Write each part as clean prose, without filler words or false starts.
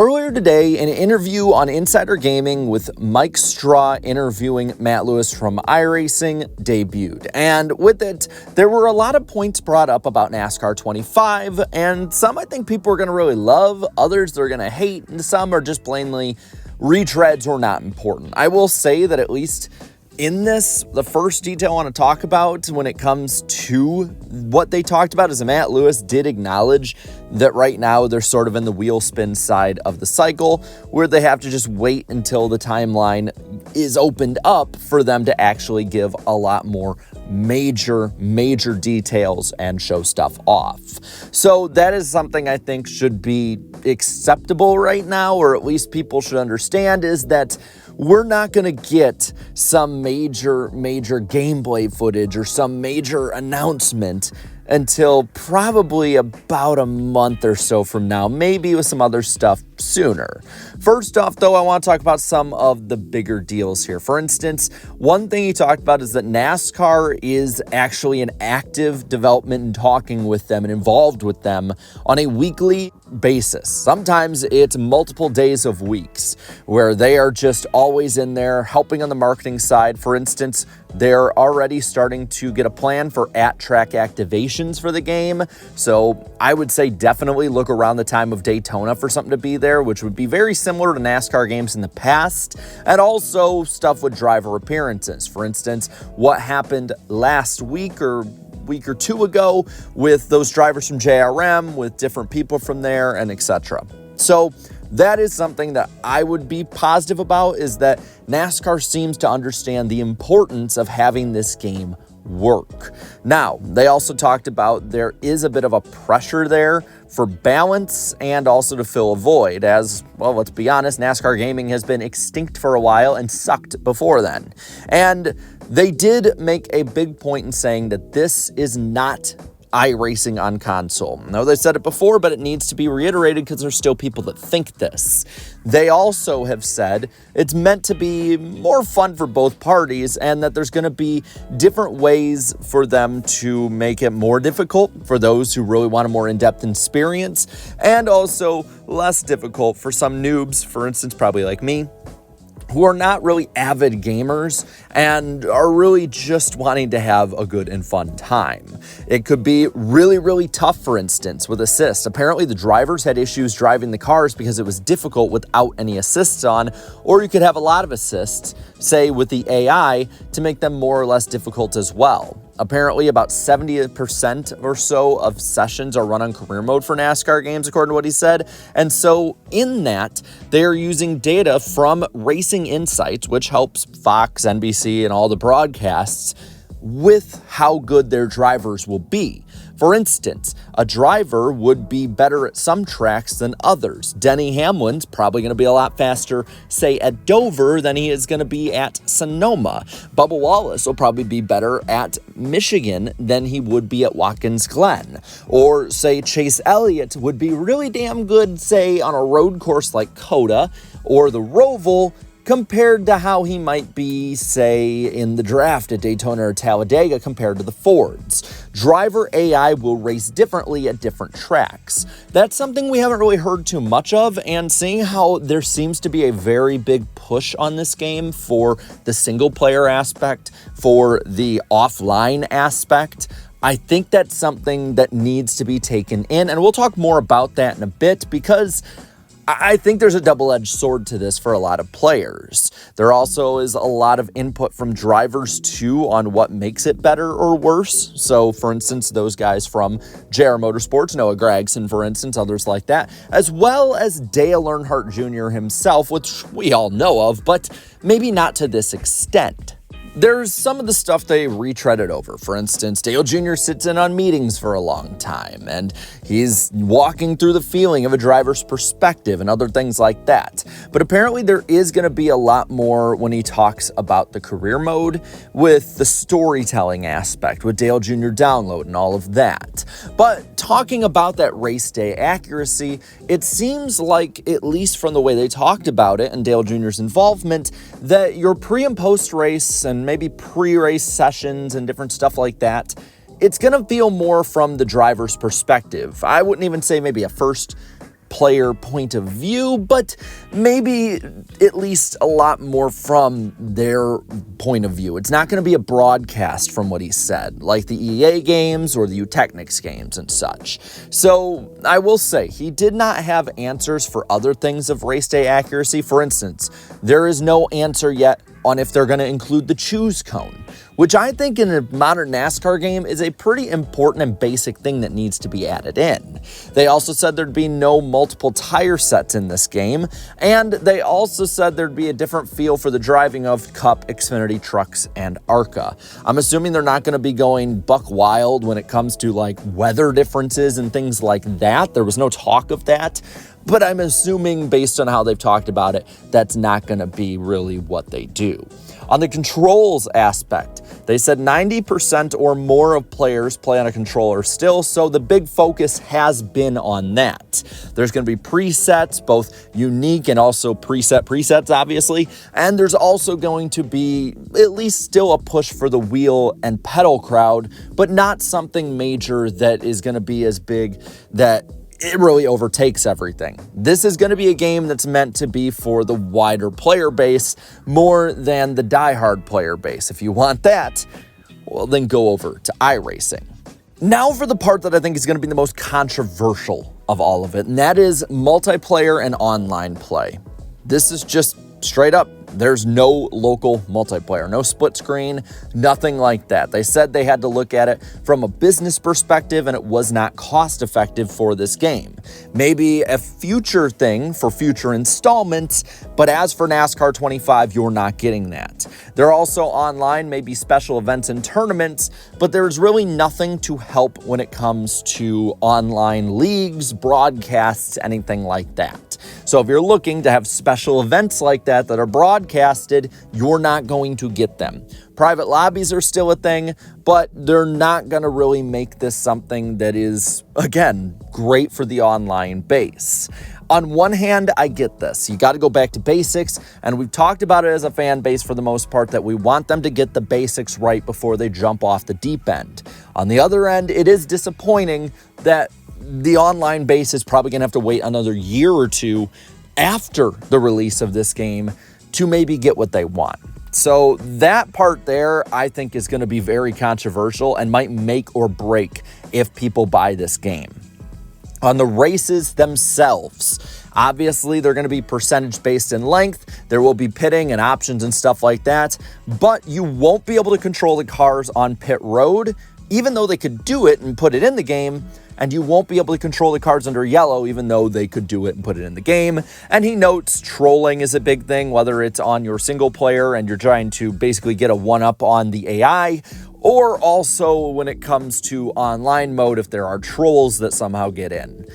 Earlier today, an interview on Insider Gaming with Mike Straw interviewing Matt Lewis from iRacing debuted. And with it, there were a lot of points brought up about NASCAR 25, and some I think people are going to really love, others they're going to hate, and some are just plainly retreads or not important. I will say that at least in this, the first detail I want to talk about when it comes to what they talked about is that Matt Lewis did acknowledge that right now they're sort of in the wheel spin side of the cycle where they have to just wait until the timeline is opened up for them to actually give a lot more major details and show stuff off. So that is something I think should be acceptable right now, or at least people should understand, is that we're not going to get some major gameplay footage or some major announcement until probably about a month or so from now, maybe with some other stuff sooner. First off, though, I want to talk about some of the bigger deals here. For instance, one thing he talked about is that NASCAR is actually in active development and talking with them and involved with them on a weekly basis. Sometimes it's multiple days of weeks where they are just always in there helping on the marketing side. For instance, they're already starting to get a plan for at-track activations for the game. So I would say definitely look around the time of Daytona for something to be there, which would be very similar to NASCAR games in the past, and also stuff with driver appearances. For instance, what happened last week or week or two ago with those drivers from JRM, with different people from there, and etc. So that is something that I would be positive about, is that NASCAR seems to understand the importance of having this game work. Now, they also talked about there is a bit of a pressure there for balance and also to fill a void, as, well, let's be honest, NASCAR gaming has been extinct for a while and sucked before then. And they did make a big point in saying that this is not iRacing on console. I know they said it before, but it needs to be reiterated because there's still people that think this. They also have said it's meant to be more fun for both parties and that there's going to be different ways for them to make it more difficult for those who really want a more in-depth experience, and also less difficult for some noobs, for instance, probably like me, who are not really avid gamers and are really just wanting to have a good and fun time. It could be really tough, for instance, with assists. Apparently the drivers had issues driving the cars because it was difficult without any assists on, or you could have a lot of assists, say with the AI, to make them more or less difficult as well. Apparently about 70% or so of sessions are run on career mode for NASCAR games, according to what he said. And so in that, they are using data from Racing Insights, which helps Fox, NBC, and all the broadcasts with how good their drivers will be. For instance, a driver would be better at some tracks than others. Denny Hamlin's probably going to be a lot faster, say, at Dover than he is going to be at Sonoma. Bubba Wallace will probably be better at Michigan than he would be at Watkins Glen. Or, say, Chase Elliott would be really damn good, say, on a road course like COTA or the Roval, compared to how he might be, say, in the draft at Daytona or Talladega compared to the Fords. Driver AI will race differently at different tracks. That's something we haven't really heard too much of, and seeing how there seems to be a very big push on this game for the single-player aspect, for the offline aspect, I think that's something that needs to be taken in, and we'll talk more about that in a bit, because I think there's a double-edged sword to this for a lot of players. There also is a lot of input from drivers, too, on what makes it better or worse. So, for instance, those guys from JR Motorsports, Noah Gragson, for instance, others like that, as well as Dale Earnhardt Jr. himself, which we all know of, but maybe not to this extent. There's some of the stuff they retreaded over. For instance, Dale Jr. sits in on meetings for a long time, and he's walking through the feeling of a driver's perspective and other things like that. But apparently there is going to be a lot more when he talks about the career mode with the storytelling aspect, with Dale Jr. download and all of that. But talking about that race day accuracy, it seems like, at least from the way they talked about it and Dale Jr.'s involvement, that your pre and post race and maybe pre-race sessions and different stuff like that, it's going to feel more from the driver's perspective. I wouldn't even say maybe a first player point of view, but maybe at least a lot more from their point of view. It's not going to be a broadcast from what he said, like the EA games or the Technics games and such. So I will say he did not have answers for other things of race day accuracy. For instance, there is no answer yet on if they're going to include the choose cone, which I think in a modern NASCAR game is a pretty important and basic thing that needs to be added in. They also said there'd be no multiple tire sets in this game, and they also said there'd be a different feel for the driving of Cup, Xfinity trucks, and ARCA. I'm assuming they're not going to be going buck wild when it comes to like weather differences and things like that. There was no talk of that. But I'm assuming based on how they've talked about it, that's not going to be really what they do. On the controls aspect, they said 90% or more of players play on a controller still, so the big focus has been on that. There's going to be presets, both unique and also presets, obviously, and there's also going to be at least still a push for the wheel and pedal crowd, but not something major that is going to be as big that it really overtakes everything. This is going to be a game that's meant to be for the wider player base more than the diehard player base. If you want that, well, then go over to iRacing. Now for the part that I think is going to be the most controversial of all of it, and that is multiplayer and online play. This is just straight up. There's no local multiplayer, no split screen, nothing like that. They said they had to look at it from a business perspective and it was not cost effective for this game. Maybe a future thing for future installments, but as for NASCAR 25, you're not getting that. They're also online, maybe special events and tournaments, but there's really nothing to help when it comes to online leagues, broadcasts, anything like that. So if you're looking to have special events like that are broadcasted, you're not going to get them. Private lobbies are still a thing, but they're not going to really make this something that is, again, great for the online base. On one hand, I get this. You got to go back to basics, and we've talked about it as a fan base for the most part that we want them to get the basics right before they jump off the deep end. On the other end, it is disappointing that the online base is probably going to have to wait another year or two after the release of this game to maybe get what they want. So that part there, I think, is going to be very controversial and might make or break if people buy this game. On the races themselves, obviously they're going to be percentage based in length. There will be pitting and options and stuff like that, but you won't be able to control the cars on pit road, even though they could do it and put it in the game. And you won't be able to control the cars under yellow, even though they could do it and put it in the game. And he notes trolling is a big thing, whether it's on your single player and you're trying to basically get a one-up on the AI, or also when it comes to online mode, if there are trolls that somehow get in.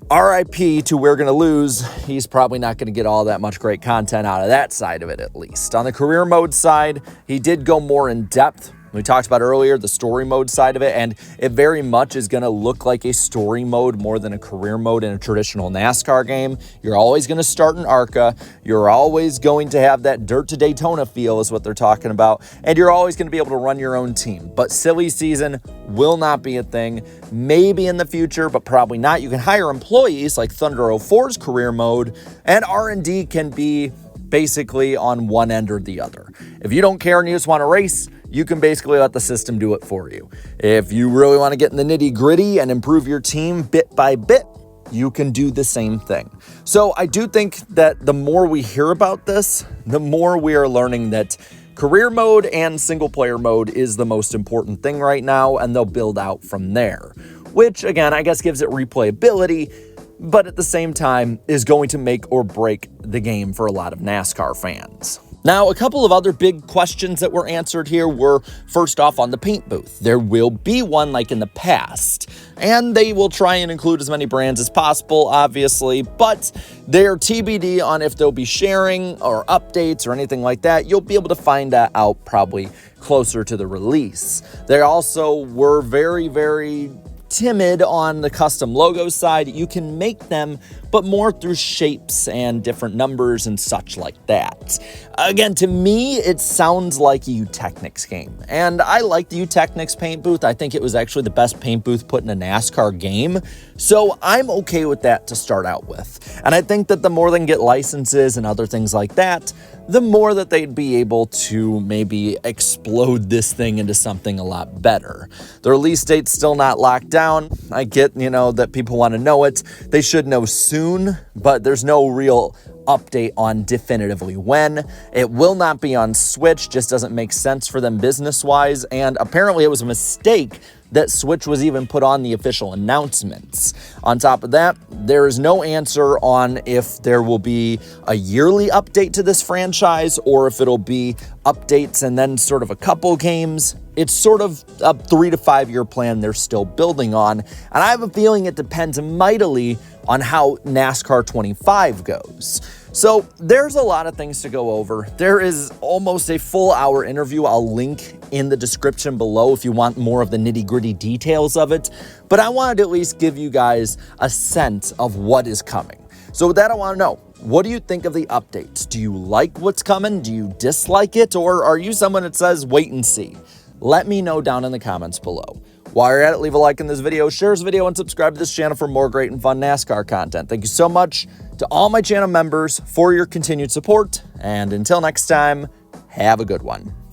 RIP to We're Gonna Lose. He's probably not gonna get all that much great content out of that side of it, at least. On the career mode side, he did go more in depth. We talked about earlier the story mode side of it, and it very much is going to look like a story mode more than a career mode in a traditional NASCAR game. You're always going to start in ARCA. You're always going to have that dirt to Daytona feel is what they're talking about, and you're always going to be able to run your own team. But silly season will not be a thing. Maybe in the future, but probably not. You can hire employees like Thunder 04's career mode, and R&D can be basically on one end or the other. If you don't care and you just want to race, you can basically let the system do it for you. If you really want to get in the nitty-gritty and improve your team bit by bit, you can do the same thing. So I do think that the more we hear about this, the more we are learning that career mode and single player mode is the most important thing right now, and they'll build out from there, which again, I guess gives it replayability, but at the same time is going to make or break the game for a lot of NASCAR fans. Now, a couple of other big questions that were answered here were, first off, on the paint booth. There will be one like in the past, and they will try and include as many brands as possible, obviously, but they're TBD on if they'll be sharing or updates or anything like that. You'll be able to find that out probably closer to the release. They also were very, very timid on the custom logo side. You can make them but more through shapes and different numbers and such like that. Again, to me, it sounds like a Eutechnyx game, and I like the Eutechnyx paint booth. I think it was actually the best paint booth put in a NASCAR game, so I'm okay with that to start out with. And I think that the more they can get licenses and other things like that, the more that they'd be able to maybe explode this thing into something a lot better. The release date's still not locked down. I get, that people want to know it. They should know soon, but there's no real update on definitively when. It will not be on Switch, just doesn't make sense for them business-wise, and apparently it was a mistake that Switch was even put on the official announcements. On top of that, there is no answer on if there will be a yearly update to this franchise or if it'll be updates and then sort of a couple games. It's sort of a 3 to 5 year plan they're still building on, and I have a feeling it depends mightily on how NASCAR 25 goes. So there's a lot of things to go over. There is almost a full hour interview I'll link in the description below if you want more of the nitty-gritty details of it, but I wanted to at least give you guys a sense of what is coming. So with that, I want to know, what do you think of the updates? Do you like what's coming? Do you dislike it? Or are you someone that says wait and see? Let me know down in the comments below. While you're at it, leave a like in this video, share this video, and subscribe to this channel for more great and fun NASCAR content. Thank you so much to all my channel members for your continued support, and until next time, have a good one.